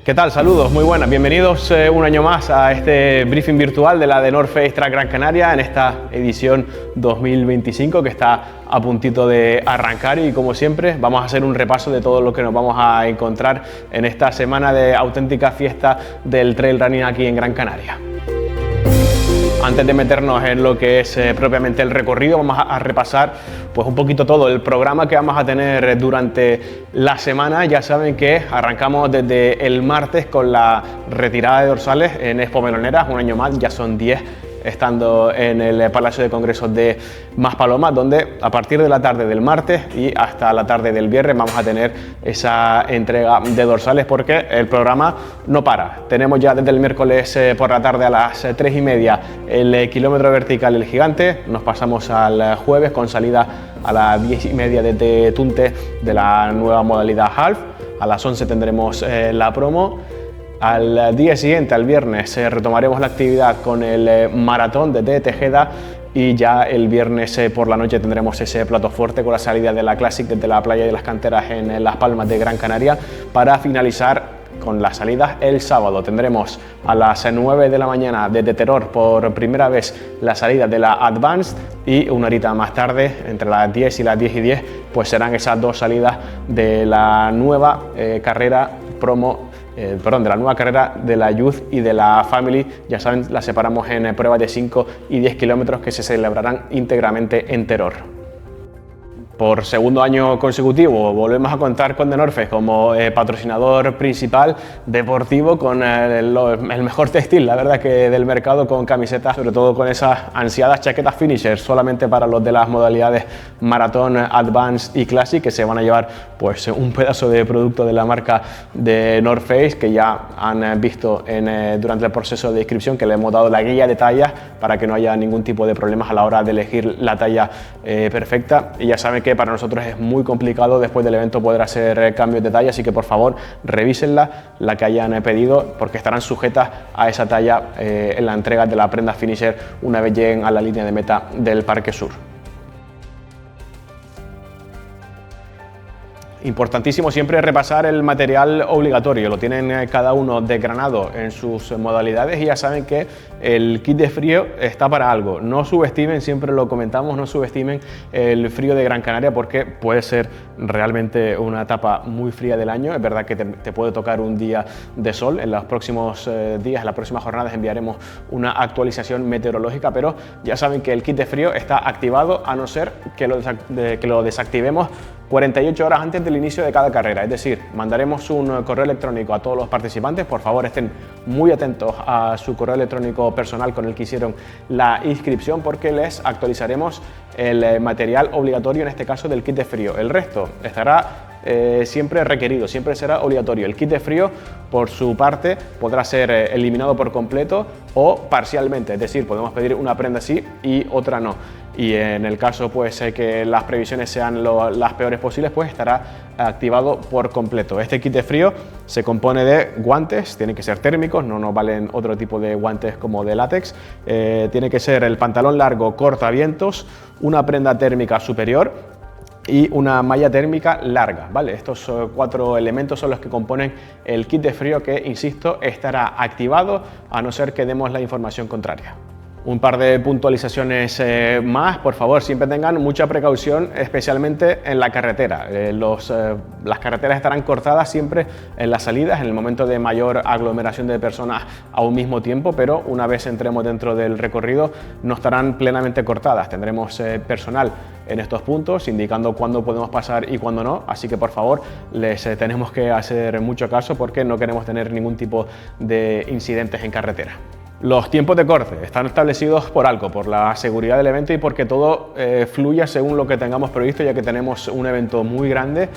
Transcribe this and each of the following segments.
¿Qué tal? Saludos, muy buenas. Bienvenidos un año más a este briefing virtual de la The North Face Track Gran Canaria en esta edición 2025 que está a puntito de arrancar y como siempre vamos a hacer un repaso de todo lo que nos vamos a encontrar en esta semana de auténtica fiesta del trail running aquí en Gran Canaria. Antes de meternos en lo que es propiamente el recorrido, vamos a repasar pues un poquito todo el programa que vamos a tener durante la semana. Ya saben que arrancamos desde el martes con la retirada de dorsales en Expo Meloneras, un año más, ya son 10 estando en el Palacio de Congresos de Maspalomas, donde a partir de la tarde del martes y hasta la tarde del viernes vamos a tener esa entrega de dorsales porque el programa no para. Tenemos ya desde el miércoles por la tarde a las 3:30 el kilómetro vertical El Gigante, nos pasamos al jueves con salida a las 10:30 desde Tunte de la nueva modalidad Half, a las 11 tendremos la promo. Al día siguiente, al viernes, retomaremos la actividad con el maratón de Tejeda y ya el viernes por la noche tendremos ese plato fuerte con la salida de la Classic desde la playa de las Canteras en Las Palmas de Gran Canaria para finalizar con las salidas el sábado. Tendremos a las 9 de la mañana desde Teror por primera vez la salida de la Advanced y una horita más tarde, entre las 10 y las 10:10, pues serán esas dos salidas de la nueva carrera promo. De la nueva carrera de la Youth y de la Family. Ya saben, la separamos en pruebas de 5 y 10 kilómetros que se celebrarán íntegramente en Teror. Por segundo año consecutivo volvemos a contar con The North Face como patrocinador principal deportivo con el mejor textil, la verdad, que del mercado, con camisetas, sobre todo con esas ansiadas chaquetas finisher solamente para los de las modalidades Maratón, Advanced y Classic, que se van a llevar pues un pedazo de producto de la marca de North Face, que ya han visto durante el proceso de inscripción, que le hemos dado la guía de tallas para que no haya ningún tipo de problemas a la hora de elegir la talla perfecta. Y ya saben que para nosotros es muy complicado después del evento poder hacer cambios de talla, así que por favor revísenla, la que hayan pedido, porque estarán sujetas a esa talla en la entrega de la prenda finisher una vez lleguen a la línea de meta del Parque Sur. Importantísimo siempre repasar el material obligatorio, lo tienen cada uno desgranado en sus modalidades y ya saben que el kit de frío está para algo. No subestimen, siempre lo comentamos, no subestimen el frío de Gran Canaria porque puede ser realmente una etapa muy fría del año. Es verdad que te puede tocar un día de sol. En los próximos días, en las próximas jornadas enviaremos una actualización meteorológica, pero ya saben que el kit de frío está activado a no ser que lo desactivemos 48 horas antes del inicio de cada carrera, es decir, mandaremos un correo electrónico a todos los participantes. Por favor, estén muy atentos a su correo electrónico personal con el que hicieron la inscripción, porque les actualizaremos el material obligatorio, en este caso del kit de frío. El resto estará siempre requerido, siempre será obligatorio. El kit de frío, por su parte, podrá ser eliminado por completo o parcialmente, es decir, podemos pedir una prenda sí y otra no. Y en el caso pues que las previsiones sean las peores posibles, pues estará activado por completo. Este kit de frío se compone de guantes, tienen que ser térmicos, no nos valen otro tipo de guantes como de látex. Tiene que ser el pantalón largo cortavientos, una prenda térmica superior y una malla térmica larga, ¿vale? Estos 4 elementos son los que componen el kit de frío que, insisto, estará activado a no ser que demos la información contraria. Un par de puntualizaciones más, por favor, siempre tengan mucha precaución, especialmente en la carretera. Las carreteras estarán cortadas siempre en las salidas, en el momento de mayor aglomeración de personas a un mismo tiempo, pero una vez entremos dentro del recorrido no estarán plenamente cortadas. Tendremos personal en estos puntos indicando cuándo podemos pasar y cuándo no, así que por favor les tenemos que hacer mucho caso porque no queremos tener ningún tipo de incidentes en carretera. Los tiempos de corte están establecidos por algo, por la seguridad del evento y porque todo fluya según lo que tengamos previsto, ya que tenemos un evento muy grande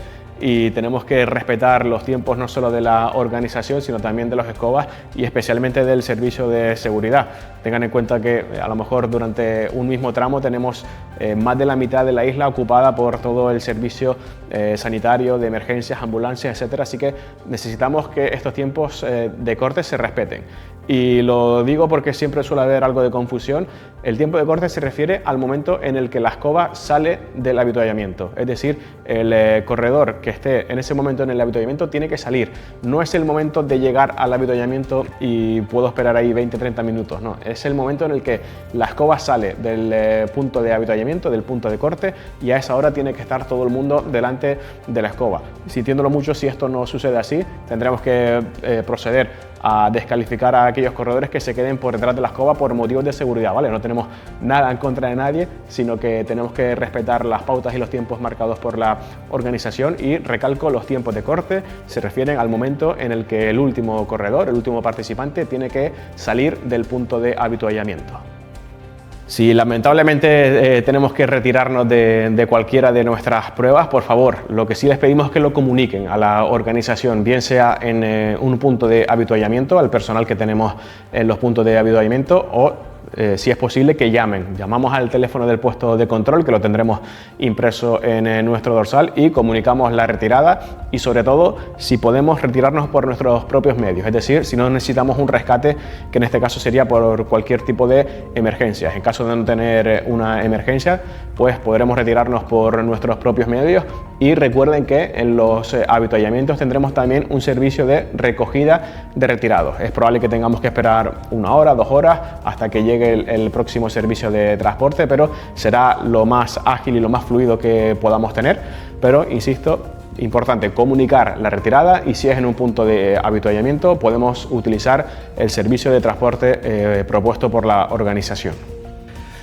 y tenemos que respetar los tiempos no solo de la organización, sino también de los escobas y especialmente del servicio de seguridad. Tengan en cuenta que a lo mejor durante un mismo tramo tenemos más de la mitad de la isla ocupada por todo el servicio sanitario, de emergencias, ambulancias, etcétera, así que necesitamos que estos tiempos de corte se respeten. Y lo digo porque siempre suele haber algo de confusión. El tiempo de corte se refiere al momento en el que la escoba sale del avituallamiento. Es decir, el corredor que esté en ese momento en el avituallamiento tiene que salir. No es el momento de llegar al avituallamiento y puedo esperar ahí 20-30 minutos. No, es el momento en el que la escoba sale del punto de avituallamiento, del punto de corte, y a esa hora tiene que estar todo el mundo delante de la escoba. Sintiéndolo mucho, si esto no sucede así, tendremos que proceder a descalificar a aquellos corredores que se queden por detrás de la escoba por motivos de seguridad, ¿vale? No tenemos nada en contra de nadie, sino que tenemos que respetar las pautas y los tiempos marcados por la organización. Y recalco, los tiempos de corte se refieren al momento en el que el último corredor, el último participante, tiene que salir del punto de avituallamiento. Si lamentablemente tenemos que retirarnos de cualquiera de nuestras pruebas, por favor, lo que sí les pedimos es que lo comuniquen a la organización, bien sea en un punto de avituallamiento, al personal que tenemos en los puntos de avituallamiento, o si es posible que llamamos al teléfono del puesto de control, que lo tendremos impreso en nuestro dorsal, y comunicamos la retirada, y sobre todo si podemos retirarnos por nuestros propios medios, es decir, si no necesitamos un rescate, que en este caso sería por cualquier tipo de emergencia. En caso de no tener una emergencia, pues podremos retirarnos por nuestros propios medios. Y recuerden que en los avituallamientos tendremos también un servicio de recogida de retirados. Es probable que tengamos que esperar 1 hora, 2 horas hasta que llegue el próximo servicio de transporte, pero será lo más ágil y lo más fluido que podamos tener. Pero insisto, importante comunicar la retirada, y si es en un punto de avituallamiento podemos utilizar el servicio de transporte propuesto por la organización.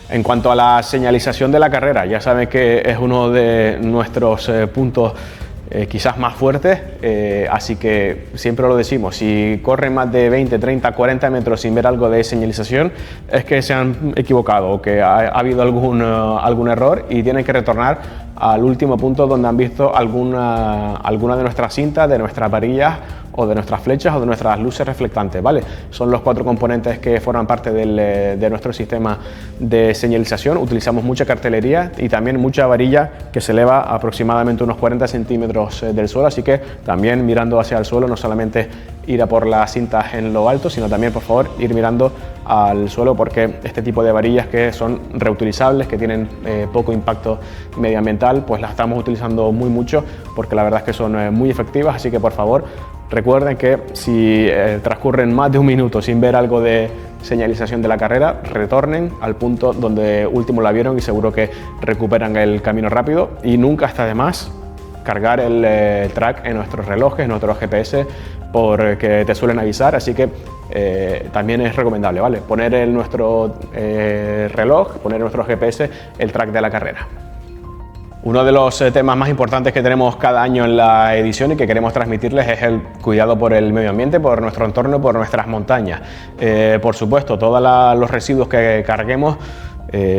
En cuanto a la señalización de la carrera, ya saben que es uno de nuestros puntos quizás más fuertes, así que siempre lo decimos: si corren más de 20, 30, 40 metros sin ver algo de señalización, es que se han equivocado o que ha habido algún error, y tienen que retornar al último punto donde han visto alguna de nuestras cintas, de nuestras varillas, o de nuestras flechas, o de nuestras luces reflectantes, ¿vale? Son los 4 componentes que forman parte de nuestro sistema de señalización. Utilizamos mucha cartelería y también mucha varilla que se eleva aproximadamente unos 40 centímetros del suelo, así que también mirando hacia el suelo, no solamente ir a por las cintas en lo alto, sino también, por favor, ir mirando al suelo, porque este tipo de varillas, que son reutilizables, que tienen poco impacto medioambiental, pues las estamos utilizando mucho, porque la verdad es que son muy efectivas. Así que por favor, recuerden que si transcurren más de 1 minuto sin ver algo de señalización de la carrera, retornen al punto donde último la vieron y seguro que recuperan el camino rápido. Y nunca está de más cargar el track en nuestros relojes, en nuestros GPS, porque te suelen avisar, así que también es recomendable, ¿vale? Poner en nuestro reloj, poner en nuestro GPS el track de la carrera. Uno de los temas más importantes que tenemos cada año en la edición y que queremos transmitirles es el cuidado por el medio ambiente, por nuestro entorno, por nuestras montañas. Por supuesto, todos los residuos que carguemos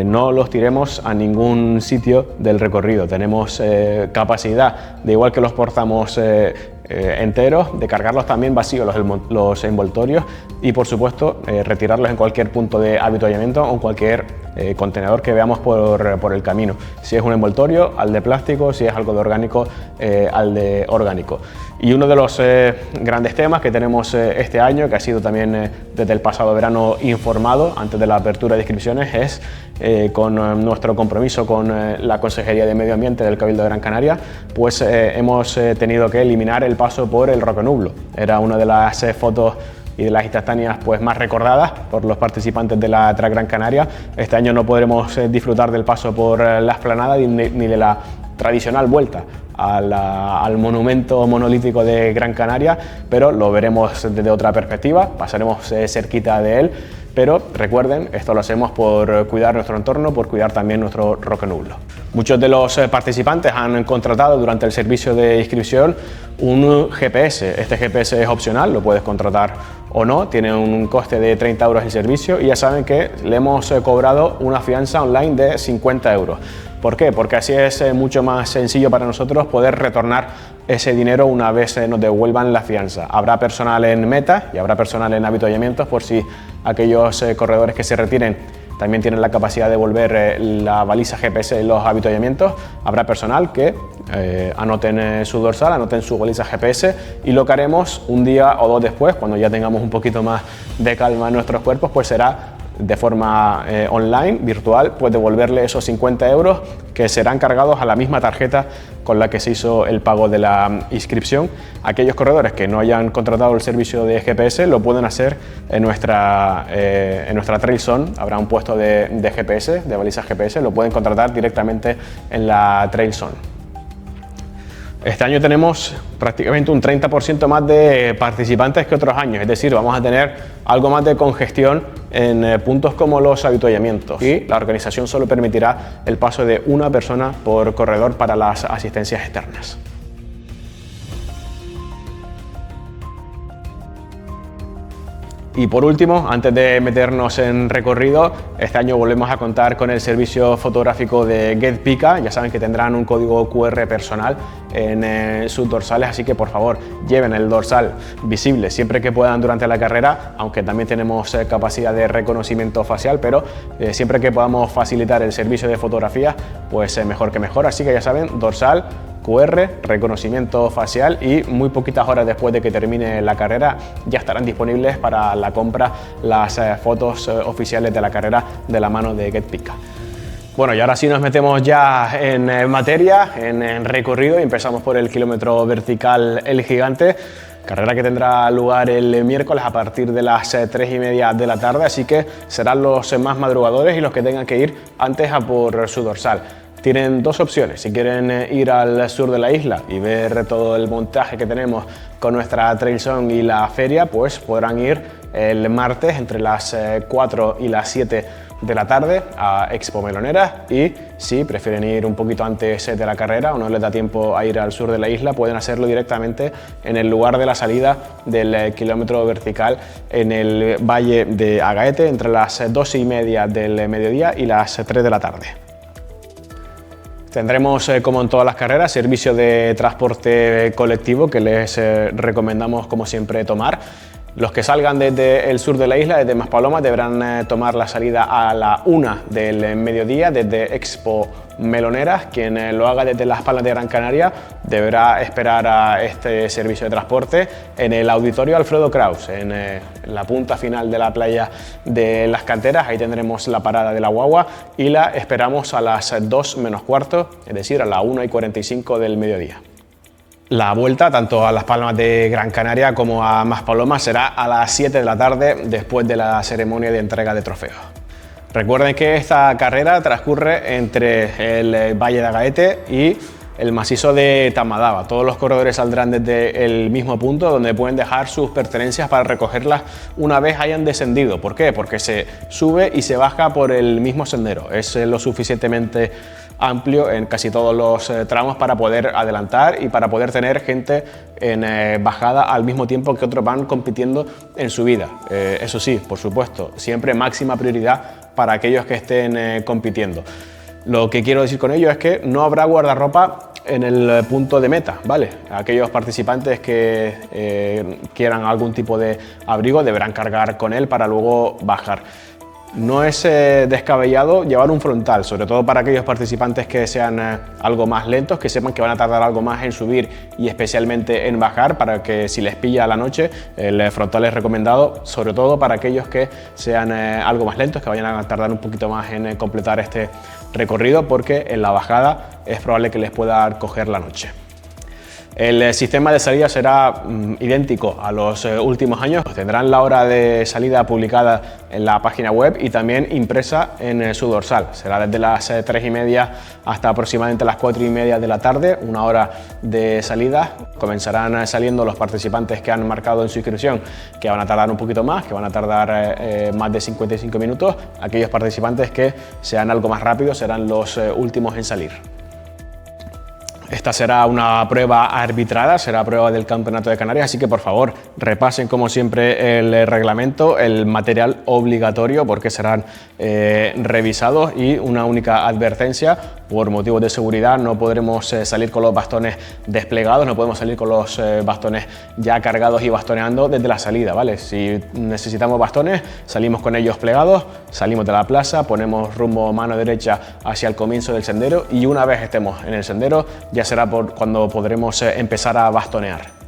no los tiremos a ningún sitio del recorrido. Tenemos capacidad, de igual que los portamos enteros, de cargarlos también vacíos los envoltorios, y por supuesto retirarlos en cualquier punto de avituallamiento o en cualquier contenedor que veamos por el camino. Si es un envoltorio, al de plástico; si es algo de orgánico, al de orgánico. Y uno de los grandes temas que tenemos este año, que ha sido también desde el pasado verano informado antes de la apertura de inscripciones, es con nuestro compromiso con la Consejería de Medio Ambiente del Cabildo de Gran Canaria, pues hemos tenido que eliminar el paso por el Rocanublo. Era una de las fotos y de las instantáneas pues más recordadas por los participantes de la Track Gran Canaria. Este año no podremos disfrutar del paso por la explanada ni de la tradicional vuelta al monumento monolítico de Gran Canaria, pero lo veremos desde otra perspectiva, pasaremos cerquita de él. Pero recuerden, esto lo hacemos por cuidar nuestro entorno, por cuidar también nuestro Rocanublo. Muchos de los participantes han contratado durante el servicio de inscripción un GPS. Este GPS es opcional, lo puedes contratar o no, tiene un coste de 30 euros el servicio, y ya saben que le hemos cobrado una fianza online de 50 euros. ¿Por qué? Porque así es mucho más sencillo para nosotros poder retornar ese dinero una vez nos devuelvan la fianza. Habrá personal en meta y habrá personal en avituallamientos, por si aquellos corredores que se retiren también tienen la capacidad de devolver la baliza GPS de los avituallamientos. Habrá personal que anoten su dorsal, anoten su baliza GPS, y lo que haremos un día o dos después, cuando ya tengamos un poquito más de calma en nuestros cuerpos, pues será de forma online, virtual, pues devolverle esos 50 euros que serán cargados a la misma tarjeta con la que se hizo el pago de la inscripción. Aquellos corredores que no hayan contratado el servicio de GPS lo pueden hacer en nuestra Trail Zone. Habrá un puesto de GPS, de balizas GPS, lo pueden contratar directamente en la Trail Zone. Este año tenemos prácticamente un 30% más de participantes que otros años, es decir, vamos a tener algo más de congestión en puntos como los avituallamientos, y la organización solo permitirá el paso de una persona por corredor para las asistencias externas. Y por último, antes de meternos en recorrido, este año volvemos a contar con el servicio fotográfico de GetPika. Ya saben que tendrán un código QR personal en sus dorsales, así que por favor lleven el dorsal visible siempre que puedan durante la carrera, aunque también tenemos capacidad de reconocimiento facial, pero siempre que podamos facilitar el servicio de fotografía, pues mejor que mejor. Así que ya saben, dorsal, QR, reconocimiento facial, y muy poquitas horas después de que termine la carrera ya estarán disponibles para la compra las fotos oficiales de la carrera de la mano de GetPika. Bueno, y ahora sí nos metemos ya en materia, en recorrido, y empezamos por el kilómetro vertical El Gigante. Carrera que tendrá lugar el miércoles a partir de las 3:30 de la tarde, así que serán los más madrugadores y los que tengan que ir antes a por su dorsal. Tienen dos opciones: si quieren ir al sur de la isla y ver todo el montaje que tenemos con nuestra Trail Zone y la feria, pues podrán ir el martes entre las 4 y las 7 de la tarde a Expo Meloneras, y si prefieren ir un poquito antes de la carrera o no les da tiempo a ir al sur de la isla, pueden hacerlo directamente en el lugar de la salida del kilómetro vertical en el Valle de Agaete entre las 12:30 del mediodía y las 3 de la tarde. Tendremos, como en todas las carreras, servicio de transporte colectivo que les recomendamos, como siempre, tomar. Los que salgan desde el sur de la isla, desde Maspalomas, deberán tomar la salida a la 1 del mediodía desde Expo Meloneras. Quien lo haga desde Las Palmas de Gran Canaria deberá esperar a este servicio de transporte en el Auditorio Alfredo Kraus, en la punta final de la playa de Las Canteras. Ahí tendremos la parada de la guagua y la esperamos a las 2 menos cuarto, es decir, a la 1:45 del mediodía. La vuelta, tanto a Las Palmas de Gran Canaria como a Maspalomas, será a las 7 de la tarde, después de la ceremonia de entrega de trofeos. Recuerden que esta carrera transcurre entre el Valle de Agaete y el macizo de Tamadaba. Todos los corredores saldrán desde el mismo punto, donde pueden dejar sus pertenencias para recogerlas una vez hayan descendido. ¿Por qué? Porque se sube y se baja por el mismo sendero. Es lo suficientemente amplio en casi todos los tramos para poder adelantar y para poder tener gente en bajada al mismo tiempo que otros van compitiendo en subida. Eso sí, por supuesto, siempre máxima prioridad para aquellos que estén compitiendo. Lo que quiero decir con ello es que no habrá guardarropa en el punto de meta, ¿vale? Aquellos participantes que quieran algún tipo de abrigo deberán cargar con él para luego bajar. No es descabellado llevar un frontal, sobre todo para aquellos participantes que sean algo más lentos, que sepan que van a tardar algo más en subir y especialmente en bajar, para que si les pilla a la noche, el frontal es recomendado, sobre todo para aquellos que sean algo más lentos, que vayan a tardar un poquito más en completar este recorrido, porque en la bajada es probable que les pueda coger la noche. El sistema de salida será idéntico a los últimos años. Tendrán la hora de salida publicada en la página web y también impresa en su dorsal. Será desde las 3:30 hasta aproximadamente las 4:30 de la tarde, una hora de salida. Comenzarán saliendo los participantes que han marcado en su inscripción, que van a tardar un poquito más, que van a tardar más de 55 minutos. Aquellos participantes que sean algo más rápidos serán los últimos en salir. Esta será una prueba arbitrada, será prueba del Campeonato de Canarias, así que por favor repasen como siempre el reglamento, el material obligatorio, porque serán revisados, y una única advertencia: por motivos de seguridad no podremos salir con los bastones desplegados, no podemos salir con los bastones ya cargados y bastoneando desde la salida, ¿vale? Si necesitamos bastones, salimos con ellos plegados, salimos de la plaza, ponemos rumbo mano derecha hacia el comienzo del sendero y una vez estemos en el sendero ya será cuando podremos empezar a bastonear.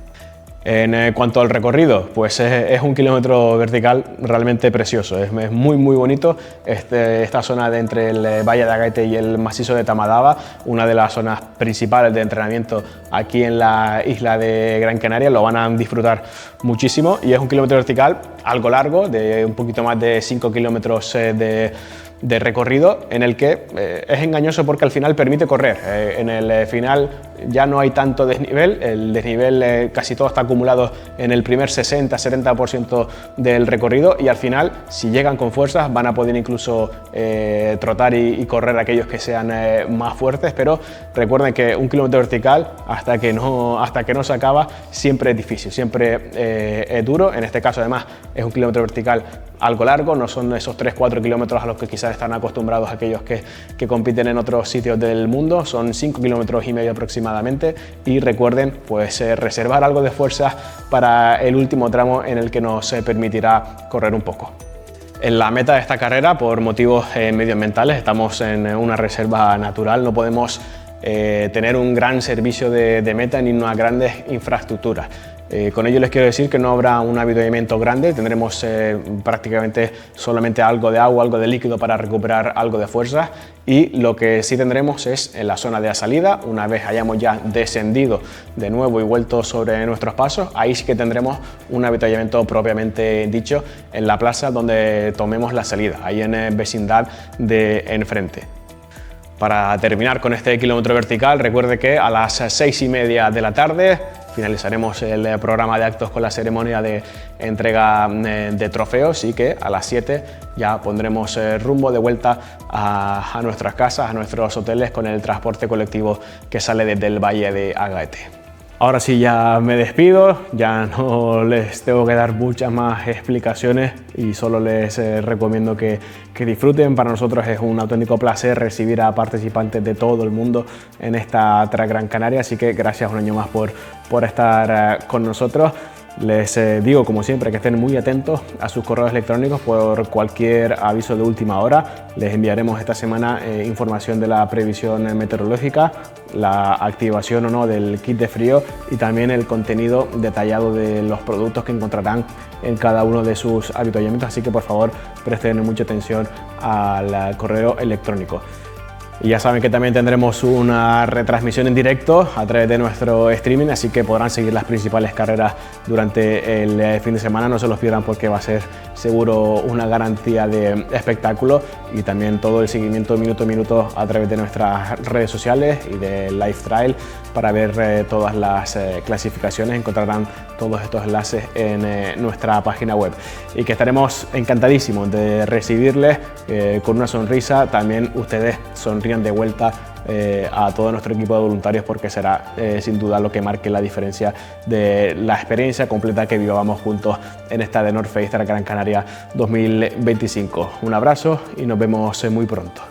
En cuanto al recorrido, pues es un kilómetro vertical realmente precioso, es muy bonito esta zona de entre el Valle de Agaete y el macizo de Tamadaba, una de las zonas principales de entrenamiento aquí en la isla de Gran Canaria, lo van a disfrutar muchísimo y es un kilómetro vertical algo largo, de un poquito más de 5 kilómetros de recorrido en el que es engañoso porque al final permite correr. En el final ya no hay tanto desnivel, el desnivel casi todo está acumulado en el primer 60-70% del recorrido y al final si llegan con fuerzas van a poder incluso trotar y correr aquellos que sean más fuertes, pero recuerden que un kilómetro vertical hasta que no se acaba siempre es difícil, siempre es duro. En este caso además es un kilómetro vertical algo largo, no son esos 3-4 kilómetros a los que quizás están acostumbrados aquellos que compiten en otros sitios del mundo, son 5,5 kilómetros aproximadamente y recuerden pues reservar algo de fuerza para el último tramo en el que nos permitirá correr un poco. En la meta de esta carrera, por motivos medioambientales, estamos en una reserva natural, no podemos tener un gran servicio de meta ni unas grandes infraestructuras. Con ello les quiero decir que no habrá un avituallamiento grande, tendremos prácticamente solamente algo de agua, algo de líquido para recuperar algo de fuerza y lo que sí tendremos es en la zona de la salida, una vez hayamos ya descendido de nuevo y vuelto sobre nuestros pasos, ahí sí que tendremos un avituallamiento propiamente dicho en la plaza donde tomemos la salida, ahí en vecindad de enfrente. Para terminar con este kilómetro vertical, recuerde que a las 6:30 de la tarde finalizaremos el programa de actos con la ceremonia de entrega de trofeos y que a las 7 ya pondremos rumbo de vuelta a nuestras casas, a nuestros hoteles con el transporte colectivo que sale desde el Valle de Agaete. Ahora sí ya me despido, ya no les tengo que dar muchas más explicaciones y solo les recomiendo que disfruten. Para nosotros es un auténtico placer recibir a participantes de todo el mundo en esta Gran Canaria, así que gracias un año más por estar con nosotros. Les digo, como siempre, que estén muy atentos a sus correos electrónicos por cualquier aviso de última hora. Les enviaremos esta semana información de la previsión meteorológica, la activación o no del kit de frío y también el contenido detallado de los productos que encontrarán en cada uno de sus avituallamientos. Así que por favor presten mucha atención al correo electrónico. Y ya saben que también tendremos una retransmisión en directo a través de nuestro streaming, así que podrán seguir las principales carreras durante el fin de semana. No se los pierdan porque va a ser seguro una garantía de espectáculo y también todo el seguimiento minuto a minuto a través de nuestras redes sociales y de Lifetrail para ver todas las clasificaciones. Encontrarán todos estos enlaces en nuestra página web y que estaremos encantadísimos de recibirles con una sonrisa. También ustedes sonríen de vuelta a todo nuestro equipo de voluntarios porque será sin duda lo que marque la diferencia de la experiencia completa que vivamos juntos en esta The North Face Gran Canaria 2025. Un abrazo y nos vemos muy pronto.